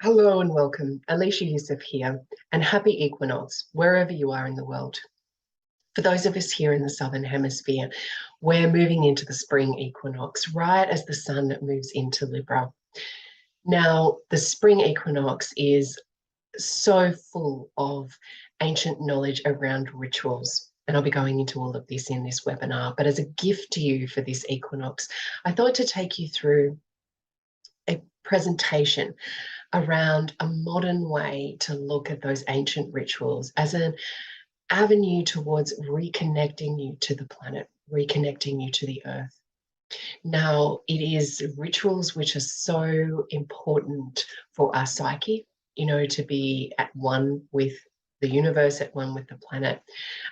Hello and welcome. Alicia Youssef here, and happy equinox, wherever you are in the world. For those of us here in the Southern Hemisphere, we're moving into the spring equinox, right as the sun moves into Libra. Now, the spring equinox is so full of ancient knowledge around rituals. And I'll be going into all of this in this webinar. But as a gift to you for this equinox, I thought to take you through a presentation around a modern way to look at those ancient rituals as an avenue towards reconnecting you to the planet, reconnecting you to the earth. Now, it is rituals which are so important for our psyche, to be at one with the universe, at one with the planet.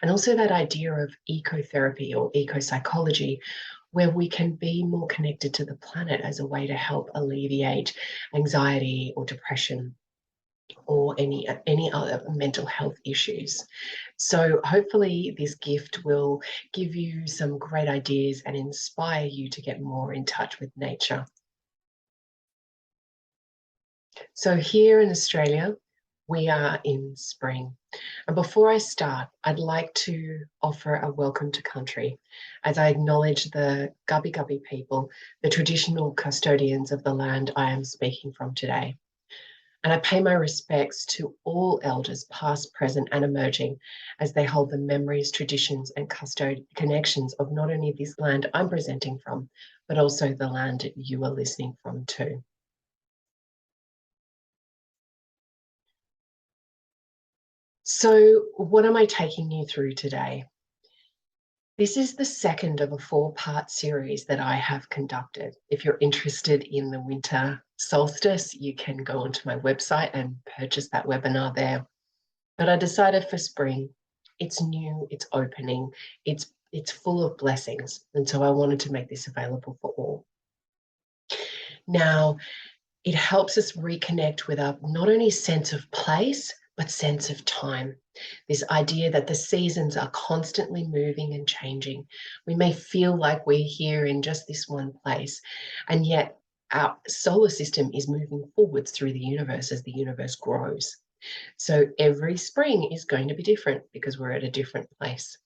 And also that idea of ecotherapy or eco-psychology, where we can be more connected to the planet as a way to help alleviate anxiety or depression or any other mental health issues. So hopefully this gift will give you some great ideas and inspire you to get more in touch with nature. So here in Australia, we are in spring. And before I start, I'd like to offer a welcome to country as I acknowledge the Gubbi Gubbi people, the traditional custodians of the land I am speaking from today. And I pay my respects to all elders, past, present, and emerging, as they hold the memories, traditions, and connections of not only this land I'm presenting from, but also the land you are listening from too. So what am I taking you through today? This is the second of a 4-part series that I have conducted. If you're interested in the winter solstice, you can go onto my website and purchase that webinar there. But I decided for spring, it's new, it's opening, it's full of blessings. And so I wanted to make this available for all. Now, it helps us reconnect with our not only sense of place, but sense of time. This idea that the seasons are constantly moving and changing. We may feel like we're here in just this one place, and yet our solar system is moving forwards through the universe as the universe grows. So every spring is going to be different because we're at a different place,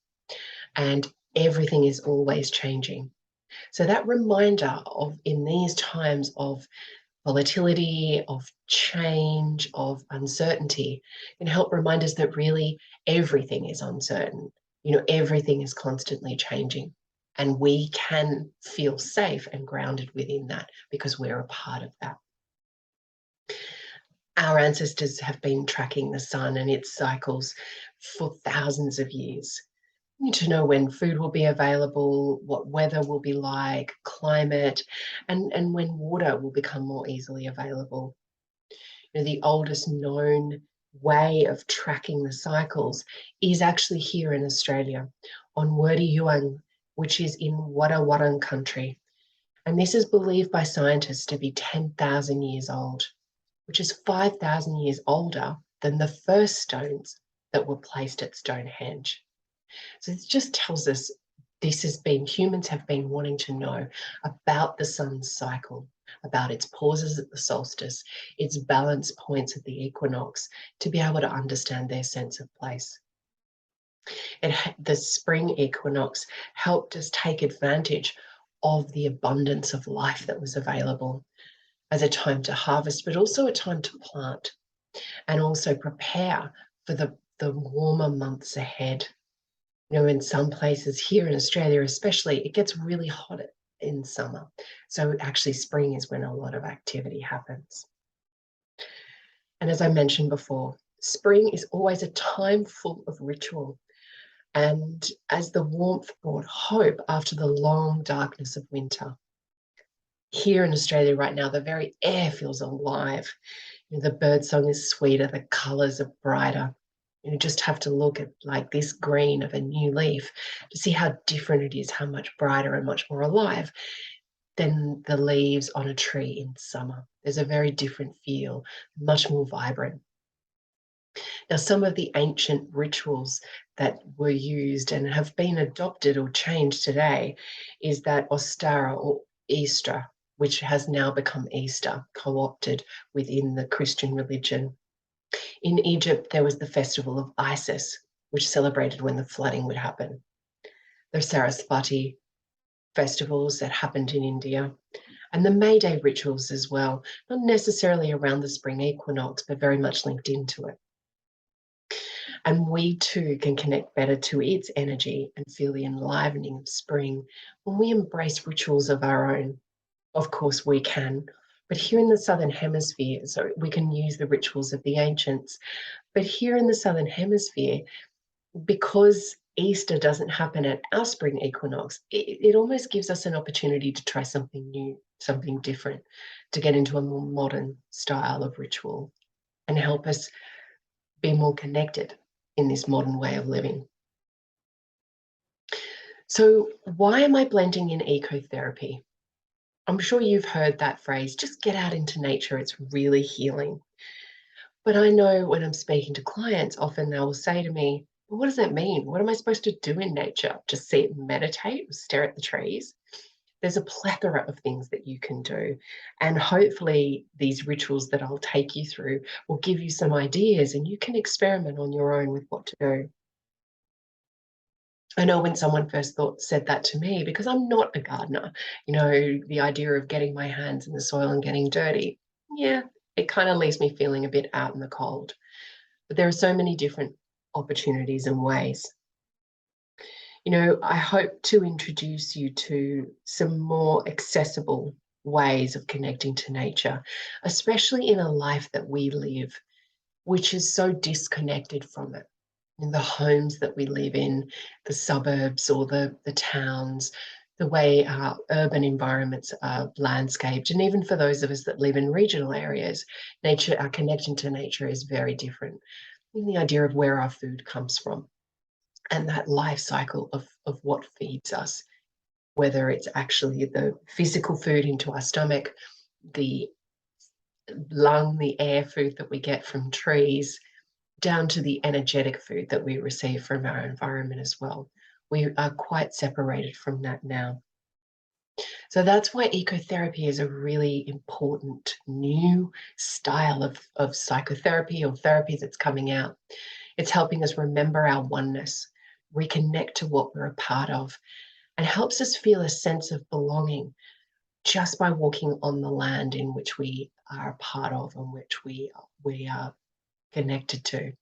and everything is always changing. So that reminder of, in these times of volatility, of change, of uncertainty, can help remind us that really everything is uncertain. Everything is constantly changing, and we can feel safe and grounded within that because we're a part of that. Our ancestors have been tracking the sun and its cycles for thousands of years. You need to know when food will be available, what weather will be like, climate, and when water will become more easily available. The oldest known way of tracking the cycles is actually here in Australia on Wurdi which is in Wadawurrung country. And this is believed by scientists to be 10,000 years old, which is 5,000 years older than the first stones that were placed at Stonehenge. So it just tells us humans have been wanting to know about the sun's cycle, about its pauses at the solstice, its balance points at the equinox, to be able to understand their sense of place. The spring equinox helped us take advantage of the abundance of life that was available as a time to harvest, but also a time to plant and also prepare for the warmer months ahead. In some places here in Australia especially, it gets really hot in summer. So actually spring is when a lot of activity happens. And as I mentioned before, spring is always a time full of ritual. And as the warmth brought hope after the long darkness of winter. Here in Australia right now, the very air feels alive. The birdsong is sweeter, the colours are brighter. You just have to look at like this green of a new leaf to see how different it is, how much brighter and much more alive than the leaves on a tree in summer. There's a very different feel, much more vibrant. Now, some of the ancient rituals that were used and have been adopted or changed today is that Ostara or Easter, which has now become Easter, co-opted within the Christian religion. In Egypt, there was the festival of Isis, which celebrated when the flooding would happen. The Saraswati festivals that happened in India, and the May Day rituals as well, not necessarily around the spring equinox, but very much linked into it. And we too can connect better to its energy and feel the enlivening of spring when we embrace rituals of our own. Of course, we can, but here in the Southern Hemisphere, so we can use the rituals of the ancients. But here in the Southern Hemisphere, because Easter doesn't happen at our spring equinox, it almost gives us an opportunity to try something new, something different, to get into a more modern style of ritual and help us be more connected in this modern way of living. So why am I blending in ecotherapy? I'm sure you've heard that phrase, just get out into nature, it's really healing. But I know when I'm speaking to clients, often they will say to me, well, what does that mean? What am I supposed to do in nature? Just sit and meditate, stare at the trees? There's a plethora of things that you can do. And hopefully these rituals that I'll take you through will give you some ideas and you can experiment on your own with what to do. I know when someone first said that to me, because I'm not a gardener, the idea of getting my hands in the soil and getting dirty, yeah, it kind of leaves me feeling a bit out in the cold. But there are so many different opportunities and ways. I hope to introduce you to some more accessible ways of connecting to nature, especially in a life that we live, which is so disconnected from it. In the homes that we live in, the suburbs or the towns, the way our urban environments are landscaped, and even for those of us that live in regional areas, our connection to nature is very different. In the idea of where our food comes from and that life cycle of what feeds us, whether it's actually the physical food into our stomach, the the air food that we get from trees, down to the energetic food that we receive from our environment as well. We are quite separated from that now. So that's why ecotherapy is a really important new style of psychotherapy or therapy that's coming out. It's helping us remember our oneness, reconnect to what we're a part of, and helps us feel a sense of belonging just by walking on the land in which we are a part of and which we are connected to.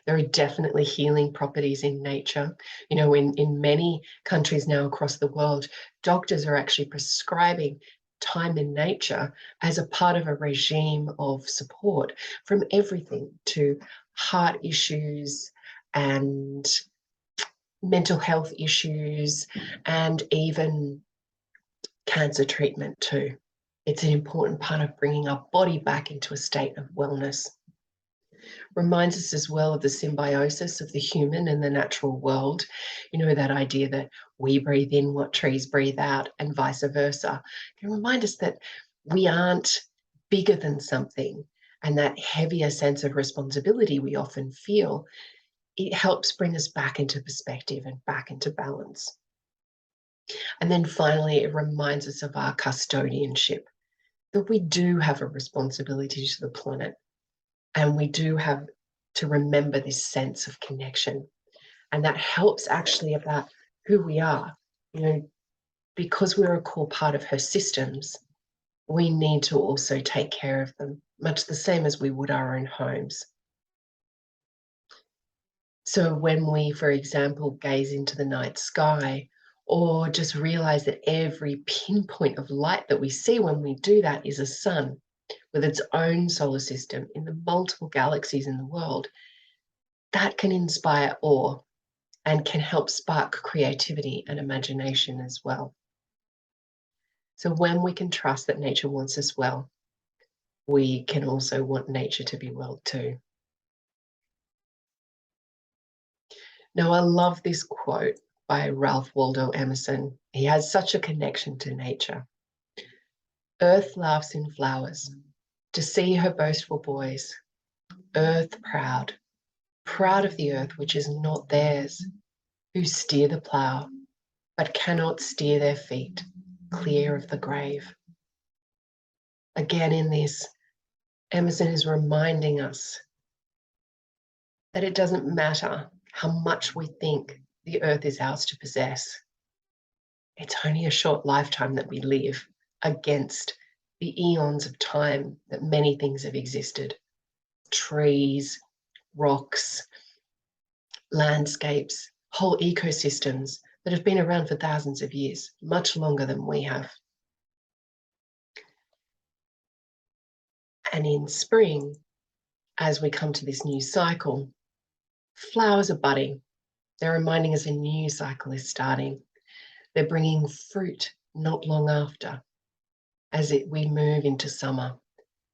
There are definitely healing properties in nature. In many countries now across the world, doctors are actually prescribing time in nature as a part of a regime of support, from everything to heart issues and mental health issues and even cancer treatment too. It's an important part of bringing our body back into a state of wellness. Reminds us as well of the symbiosis of the human and the natural world. That idea that we breathe in what trees breathe out and vice versa. It can remind us that we aren't bigger than something, and that heavier sense of responsibility we often feel, it helps bring us back into perspective and back into balance. And then finally, it reminds us of our custodianship, that we do have a responsibility to the planet. And we do have to remember this sense of connection. And that helps actually about who we are. Because we're a core part of her systems, we need to also take care of them, much the same as we would our own homes. So when we, for example, gaze into the night sky, or just realize that every pinpoint of light that we see when we do that is a sun, with its own solar system in the multiple galaxies in the world, that can inspire awe and can help spark creativity and imagination as well. So when we can trust that nature wants us well, we can also want nature to be well too. Now, I love this quote by Ralph Waldo Emerson. He has such a connection to nature. Earth laughs in flowers to see her boastful boys. Earth proud, proud of the earth which is not theirs, who steer the plough, but cannot steer their feet. clear of the grave. Again, in this, Emerson is reminding us that it doesn't matter how much we think the earth is ours to possess. It's only a short lifetime that we live against the eons of time that many things have existed. Trees, rocks, landscapes, whole ecosystems that have been around for thousands of years, much longer than we have. And in spring, as we come to this new cycle, flowers are budding. They're reminding us a new cycle is starting. They're bringing fruit not long after as we move into summer.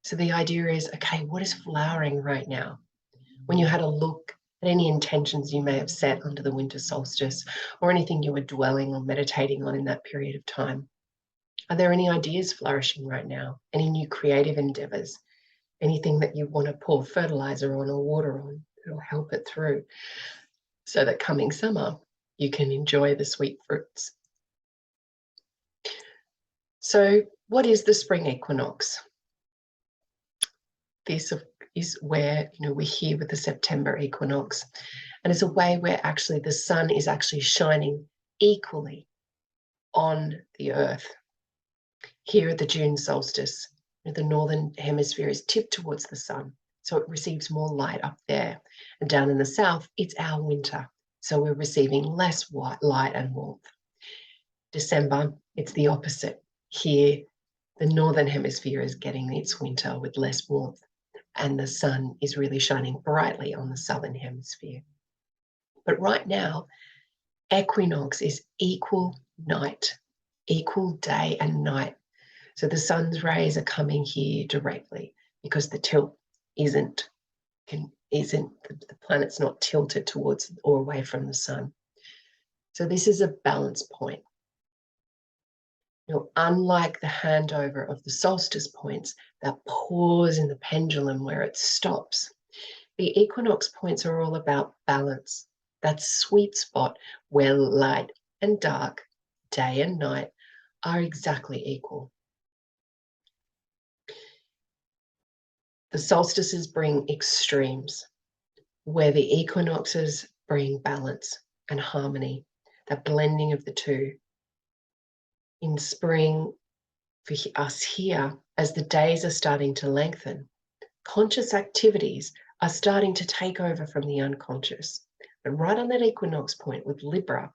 So the idea is, okay, what is flowering right now? When you had a look at any intentions you may have set under the winter solstice or anything you were dwelling or meditating on in that period of time, are there any ideas flourishing right now? Any new creative endeavors? Anything that you want to pour fertilizer on or water on that'll help it through so that coming summer you can enjoy the sweet fruits? So what is the spring equinox? This is where we're here with the September equinox, and it's a way where actually the sun is actually shining equally on the earth. Here at the June solstice, the northern hemisphere is tipped towards the sun, so it receives more light up there, and down in the south it's our winter, so we're receiving less light and warmth. December, it's the opposite. Here the northern hemisphere is getting its winter with less warmth, and the sun is really shining brightly on the southern hemisphere. But right now, equinox is equal night, equal day and night. So the sun's rays are coming here directly because the tilt isn't the planet's not tilted towards or away from the sun. So this is a balance point. Unlike the handover of the solstice points, that pause in the pendulum where it stops, the equinox points are all about balance, that sweet spot where light and dark, day and night, are exactly equal. The solstices bring extremes, where the equinoxes bring balance and harmony, that blending of the two. In spring, for us here, as the days are starting to lengthen, conscious activities are starting to take over from the unconscious. But right on that equinox point with Libra,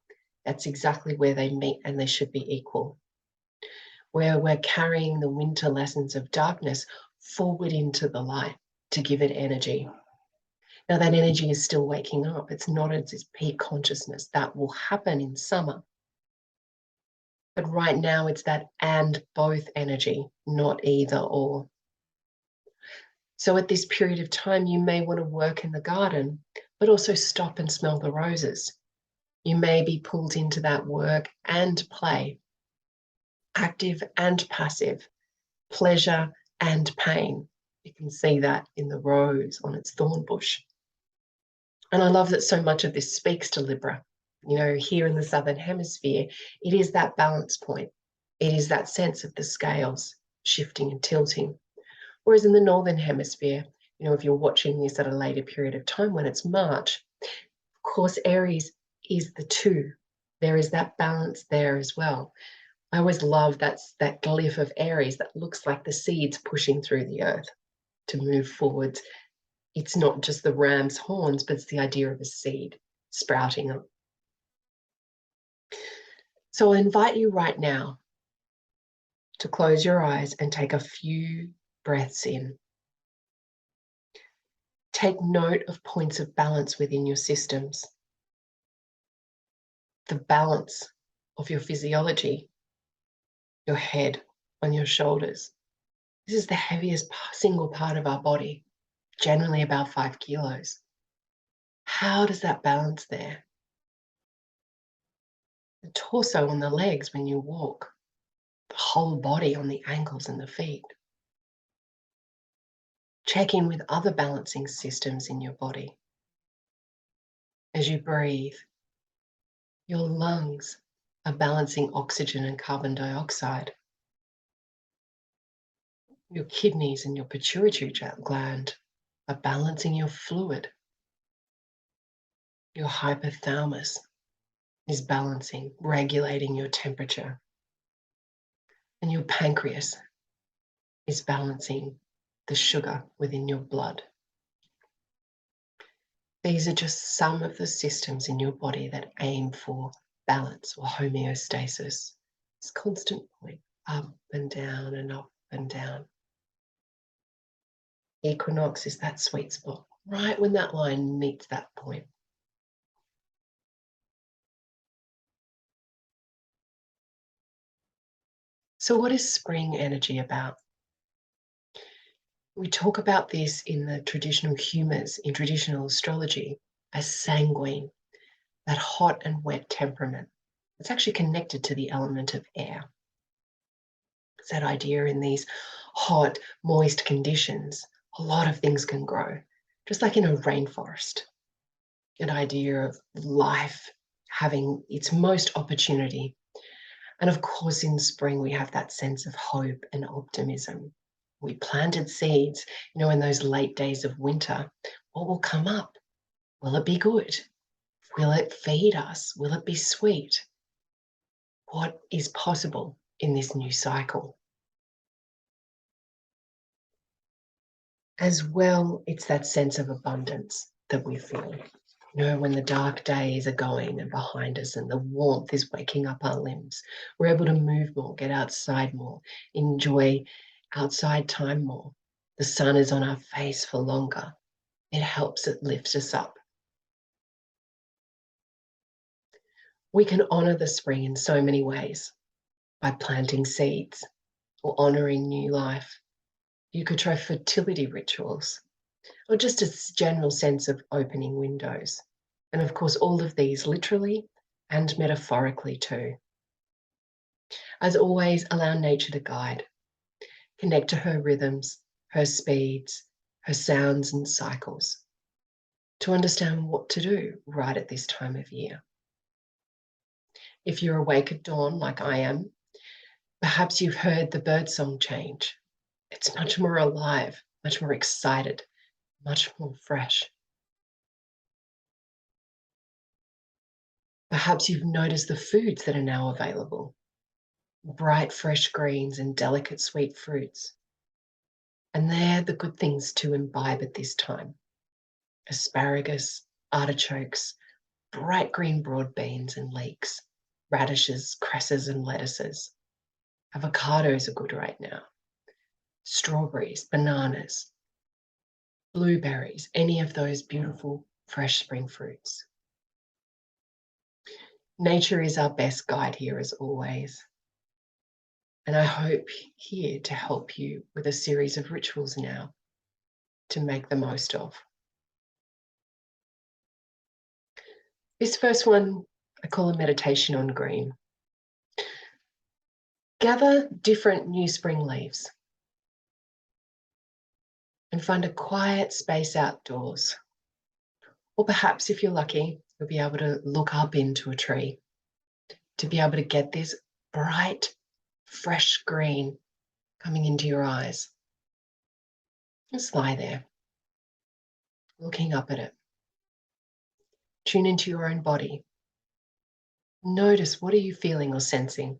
that's exactly where they meet, and they should be equal. Where we're carrying the winter lessons of darkness forward into the light to give it energy. Now that energy is still waking up. It's not at its peak consciousness. That will happen in summer. But right now it's that and both energy, not either or. So at this period of time, you may want to work in the garden, but also stop and smell the roses. You may be pulled into that work and play, active and passive, pleasure and pain. You can see that in the rose on its thorn bush. And I love that so much of this speaks to Libra. Here in the Southern Hemisphere, it is that balance point. It is that sense of the scales shifting and tilting. Whereas in the Northern Hemisphere, if you're watching this at a later period of time when it's March, of course, Aries is the two. There is that balance there as well. I always love that glyph of Aries that looks like the seeds pushing through the earth to move forward. It's not just the ram's horns, but it's the idea of a seed sprouting up. So I invite you right now to close your eyes and take a few breaths in. Take note of points of balance within your systems. The balance of your physiology, your head on your shoulders. This is the heaviest single part of our body, generally about 5 kilos. How does that balance there? The torso on the legs when you walk, the whole body on the ankles and the feet. Check in with other balancing systems in your body. As you breathe, your lungs, are balancing oxygen and carbon dioxide. Your kidneys and your pituitary gland are balancing your fluid. Your hypothalamus is balancing, regulating your temperature. And your pancreas is balancing the sugar within your blood. These are just some of the systems in your body that aim for balance or homeostasis. It's constantly up and down and up and down. Equinox is that sweet spot, right when that line meets that point. So what is spring energy about? We talk about this in the traditional humours, in traditional astrology, as sanguine, that hot and wet temperament. It's actually connected to the element of air. It's that idea in these hot, moist conditions, a lot of things can grow, just like in a rainforest. An idea of life having its most opportunity. And of course, in spring, we have that sense of hope and optimism. We planted seeds, in those late days of winter. What will come up? Will it be good? Will it feed us? Will it be sweet? What is possible in this new cycle? As well, it's that sense of abundance that we feel. When the dark days are going and behind us and the warmth is waking up our limbs, we're able to move more, get outside more, enjoy outside time more. The sun is on our face for longer. It helps, it lifts us up. We can honor the spring in so many ways by planting seeds or honoring new life. You could try fertility rituals or just a general sense of opening windows. And of course, all of these literally and metaphorically too. As always, allow nature to guide. Connect to her rhythms, her speeds, her sounds and cycles to understand what to do right at this time of year. If you're awake at dawn like I am, perhaps you've heard the birdsong change. It's much more alive, much more excited, much more fresh. Perhaps you've noticed the foods that are now available. Bright fresh greens and delicate sweet fruits. And they're the good things to imbibe at this time. Asparagus, artichokes, bright green broad beans and leeks, radishes, cresses and lettuces. Avocados are good right now. Strawberries, bananas, blueberries, any of those beautiful fresh spring fruits. Nature is our best guide here as always. And I hope here to help you with a series of rituals now to make the most of. This first one I call a meditation on green. Gather different new spring leaves and find a quiet space outdoors. Or perhaps if you're lucky, you'll be able to look up into a tree to be able to get this bright, fresh green coming into your eyes. Just lie there, looking up at it. Tune into your own body. Notice, what are you feeling or sensing?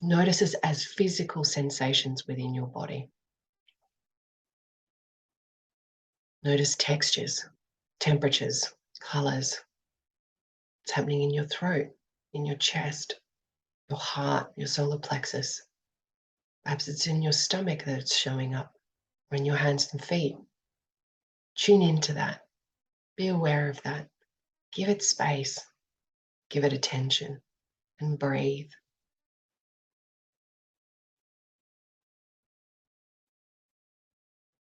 Notice it as physical sensations within your body. Notice textures, temperatures, colors. What's happening in your throat, in your chest, your heart, your solar plexus. Perhaps it's in your stomach that it's showing up, or in your hands and feet. Tune into that. Be aware of that. Give it space. Give it attention and breathe.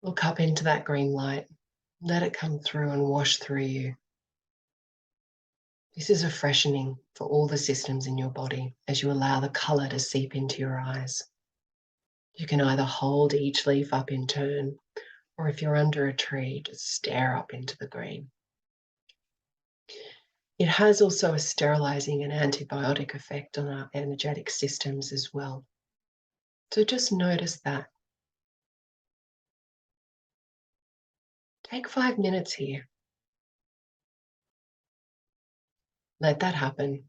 Look up into that green light. Let it come through and wash through you. This is a freshening for all the systems in your body as you allow the colour to seep into your eyes. You can either hold each leaf up in turn, or if you're under a tree, just stare up into the green. It has also a sterilizing and antibiotic effect on our energetic systems as well. So just notice that. Take 5 minutes here. Let that happen.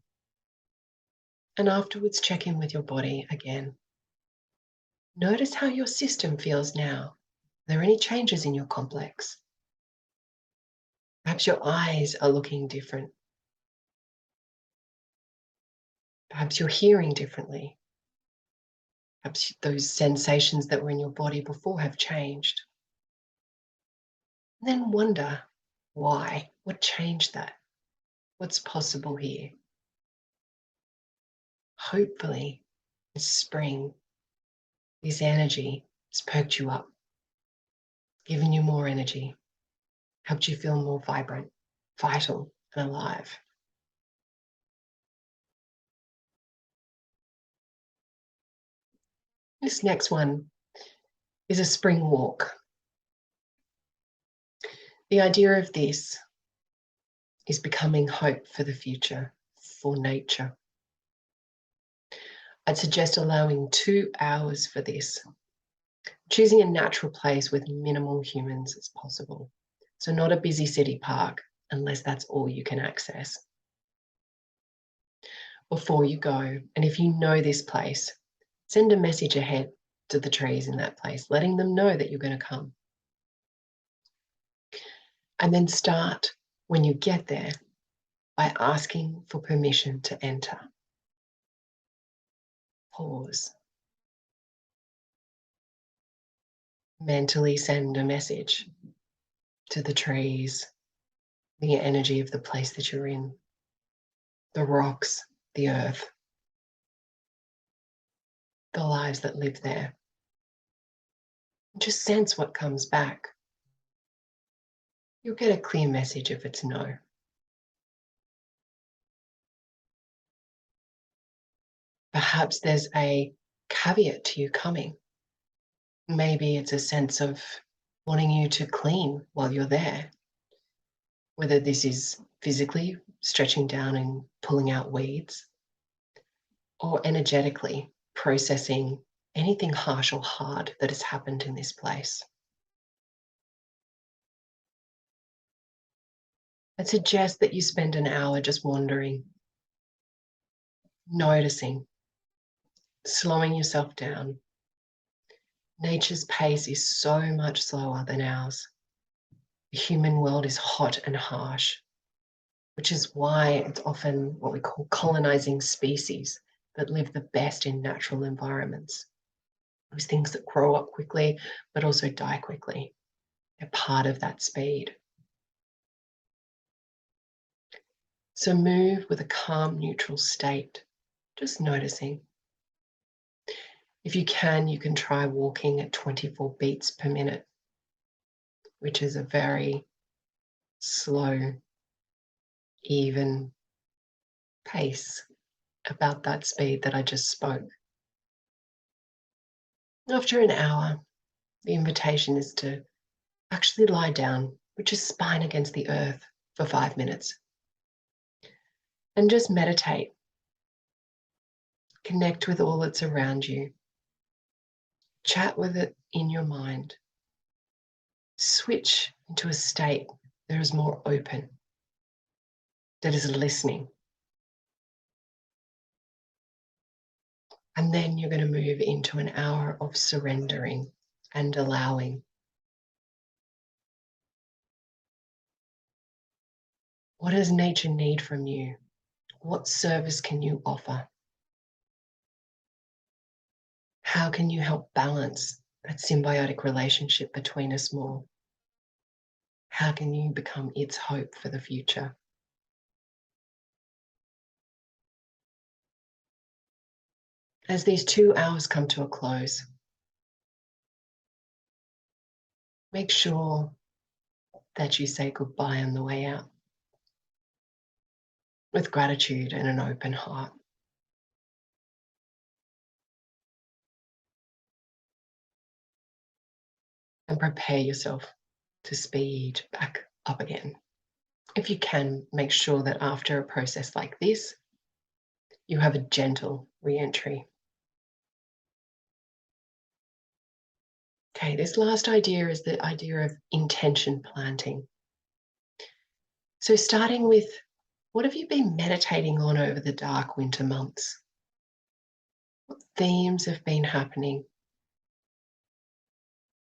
And afterwards, check in with your body again. Notice how your system feels now. Are there any changes in your complex? Perhaps your eyes are looking different. Perhaps you're hearing differently. Perhaps those sensations that were in your body before have changed. And then wonder why. What changed that? What's possible here? Hopefully, this spring, this energy has perked you up, given you more energy, helped you feel more vibrant, vital, and alive. This next one is a spring walk. The idea of this is becoming hope for the future, for nature. I'd suggest allowing 2 hours for this, choosing a natural place with minimal humans as possible. So not a busy city park, unless that's all you can access. Before you go, and if you know this place, send a message ahead to the trees in that place, letting them know that you're going to come. And then start, when you get there, by asking for permission to enter. Pause. Mentally send a message to the trees, the energy of the place that you're in, the rocks, the earth, the lives that live there. Just sense what comes back. You'll get a clear message if it's no. Perhaps there's a caveat to you coming. Maybe it's a sense of wanting you to clean while you're there. Whether this is physically stretching down and pulling out weeds, or energetically processing anything harsh or hard that has happened in this place. I'd suggest that you spend an hour just wandering, noticing, slowing yourself down. Nature's pace is so much slower than ours. The human world is hot and harsh, which is why it's often what we call colonizing species that live the best in natural environments. Those things that grow up quickly, but also die quickly. They're part of that speed. So move with a calm, neutral state, just noticing. If you can try walking at 24 beats per minute, which is a very slow, even pace, about that speed that I just spoke. After an hour, the invitation is to actually lie down with your spine against the earth for 5 minutes and just meditate. Connect with all that's around you. Chat with it in your mind. Switch into a state that is more open, that is listening. And then you're going to move into an hour of surrendering and allowing. What does nature need from you? What service can you offer? How can you help balance that symbiotic relationship between us more? How can you become its hope for the future? As these 2 hours come to a close, make sure that you say goodbye on the way out with gratitude and an open heart. And prepare yourself to speed back up again. If you can, make sure that after a process like this, you have a gentle re-entry. Okay, this last idea is the idea of intention planting. So starting with, what have you been meditating on over the dark winter months? What themes have been happening?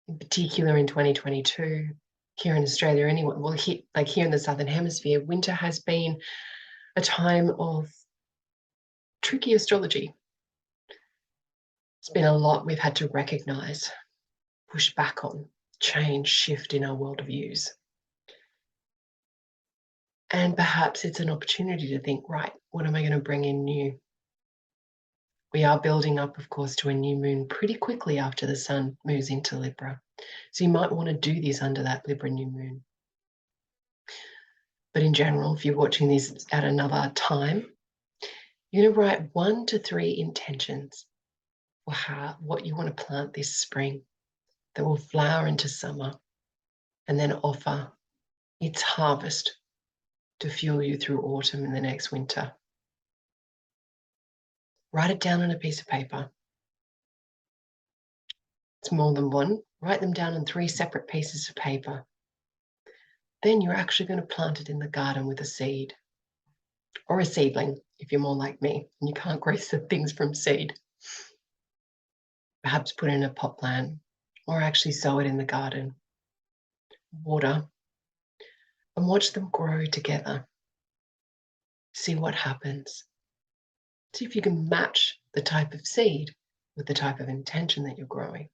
In particular in 2022, here in Australia anyway, well, here in the Southern Hemisphere, winter has been a time of tricky astrology. It's been a lot we've had to recognize, push back on, change, shift in our worldviews. And perhaps it's an opportunity to think, right, what am I going to bring in new? We are building up, of course, to a new moon pretty quickly after the sun moves into Libra. So you might want to do this under that Libra new moon. But in general, if you're watching this at another time, you're going to write 1 to 3 intentions for what you want to plant this spring that will flower into summer and then offer its harvest to fuel you through autumn and the next winter. Write it down on a piece of paper. It's more than one. Write them down on 3 separate pieces of paper. Then you're actually going to plant it in the garden with a seed or a seedling, if you're more like me and you can't grow things from seed. Perhaps put it in a pot plant or actually sow it in the garden. Water and watch them grow together. See what happens. See if you can match the type of seed with the type of intention that you're growing.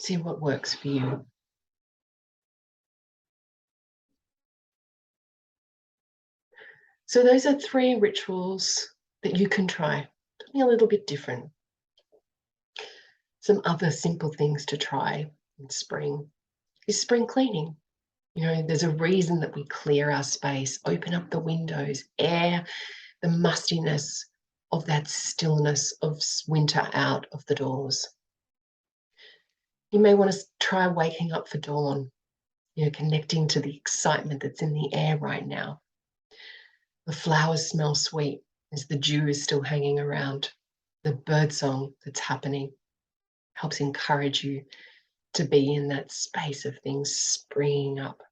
See what works for you. So those are 3 rituals that you can try. Something a little bit different. Some other simple things to try in spring is spring cleaning. You know, there's a reason that we clear our space, open up the windows, air the mustiness of that stillness of winter out of the doors. You may want to try waking up for dawn, you know, connecting to the excitement that's in the air right now. The flowers smell sweet as the dew is still hanging around. The birdsong that's happening helps encourage you to be in that space of things springing up.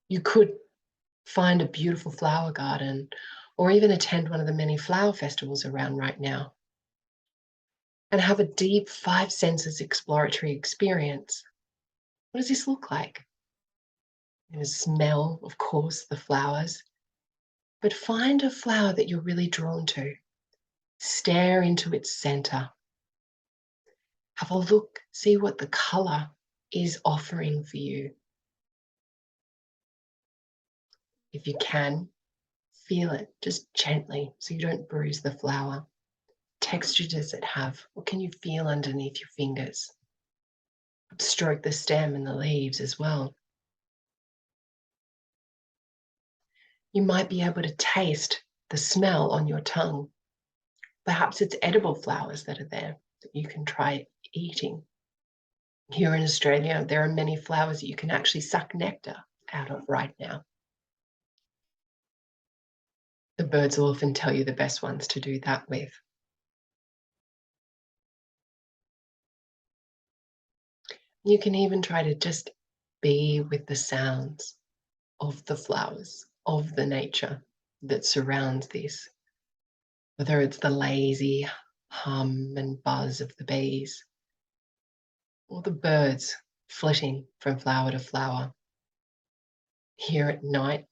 You could find a beautiful flower garden or even attend one of the many flower festivals around right now and have a deep 5 senses exploratory experience. What does this look like? You know, smell, of course, the flowers, but find a flower that you're really drawn to. Stare into its center. Have a look, see what the color is offering for you. If you can, feel it just gently so you don't bruise the flower. Texture does it have? What can you feel underneath your fingers? Stroke the stem and the leaves as well. You might be able to taste the smell on your tongue. Perhaps it's edible flowers that are there that you can try eating. Here in Australia, there are many flowers that you can actually suck nectar out of right now. The birds will often tell you the best ones to do that with. You can even try to just be with the sounds of the flowers, of the nature that surrounds this. Whether it's the lazy hum and buzz of the bees, or the birds flitting from flower to flower. Here at night,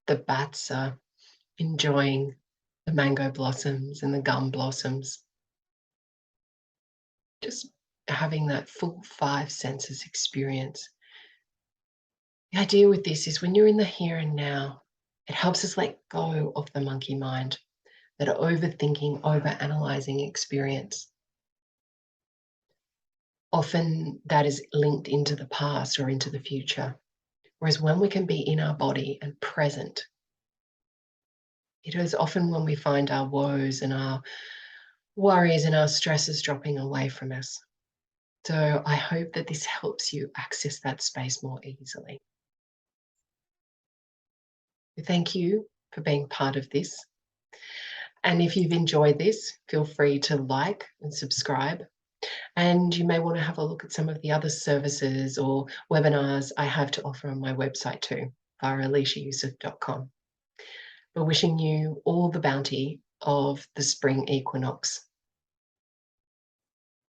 the bats are enjoying the mango blossoms and the gum blossoms. Just having that full 5 senses experience. The idea with this is when you're in the here and now, it helps us let go of the monkey mind, that overthinking, overanalyzing experience. Often that is linked into the past or into the future. Whereas when we can be in our body and present, it is often when we find our woes and our worries and our stresses dropping away from us. So I hope that this helps you access that space more easily. Thank you for being part of this. And if you've enjoyed this, feel free to like and subscribe. And you may want to have a look at some of the other services or webinars I have to offer on my website too, via aliciayusuf.com. We're wishing you all the bounty of the spring equinox.